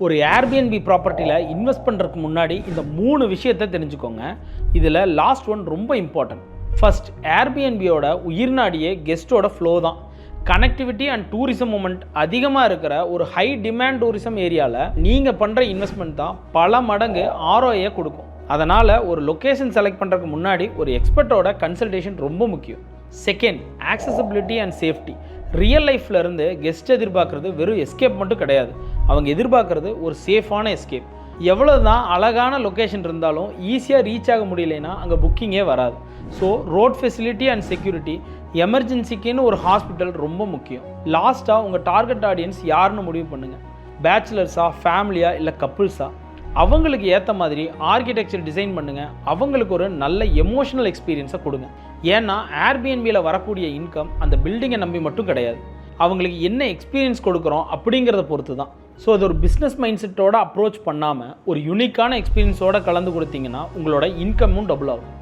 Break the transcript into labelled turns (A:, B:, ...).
A: ஒரு Airbnb ப்ராப்பர்ட்டியில் invest பண்ணுறதுக்கு முன்னாடி இந்த 3 விஷயத்தை தெரிஞ்சுக்கோங்க. இதில் லாஸ்ட் ஒன் ரொம்ப இம்பார்ட்டன்ட். ஃபர்ஸ்ட், ஏர்பிஎன்பியோட உயிர்நாடியே கெஸ்ட்டோட ஃப்ளோ தான். கனெக்டிவிட்டி அண்ட் டூரிசம் மூமெண்ட் அதிகமாக இருக்கிற ஒரு ஹை டிமாண்ட் டூரிசம் ஏரியாவில் நீங்கள் பண்ணுற இன்வெஸ்ட்மெண்ட் தான் பல மடங்கு ROI கொடுக்கும். அதனால் ஒரு லொக்கேஷன் செலக்ட் பண்ணுறதுக்கு முன்னாடி ஒரு எக்ஸ்பர்ட்டோட கன்சல்டேஷன் ரொம்ப முக்கியம். Second, accessibility and safety. Real லைஃப்பில் இருந்து கெஸ்ட் எதிர்பார்க்குறது வெறும் எஸ்கேப் மட்டும் கிடையாது. அவங்க எதிர்பார்க்குறது ஒரு சேஃபான எஸ்கேப். எவ்வளோ தான் அழகான லொக்கேஷன் இருந்தாலும் ஈஸியாக ரீச் ஆக முடியலைன்னா அங்கே புக்கிங்கே வராது. So road facility and security, எமர்ஜென்சிக்குன்னு ஒரு ஹாஸ்பிட்டல் ரொம்ப முக்கியம். லாஸ்ட்டாக உங்கள் டார்கெட் ஆடியன்ஸ் யாருன்னு முடிவு பண்ணுங்கள். பேச்சுலர்ஸா, ஃபேமிலியா, இல்லை கப்புள்ஸா? அவங்களுக்கு ஏற்ற மாதிரி ஆர்கிடெக்சர் டிசைன் பண்ணுங்கள். அவங்களுக்கு ஒரு நல்ல எமோஷனல் எக்ஸ்பீரியன்ஸை கொடுங்க. ஏன்னா ஏர்பிஎன்பியில் வரக்கூடிய இன்கம் அந்த பில்டிங்கை நம்பி மட்டும் கிடையாது, அவங்களுக்கு என்ன எக்ஸ்பீரியன்ஸ் கொடுக்குறோம் அப்படிங்கிறத பொறுத்து தான். ஸோ அது ஒரு பிஸ்னஸ் மைண்ட் செட்டோட அப்ரோச் பண்ணாமல் ஒரு யூனிக்கான எக்ஸ்பீரியன்ஸோடு கலந்து கொடுத்தீங்கன்னா உங்களோட இன்கமும் டபுள் ஆகும்.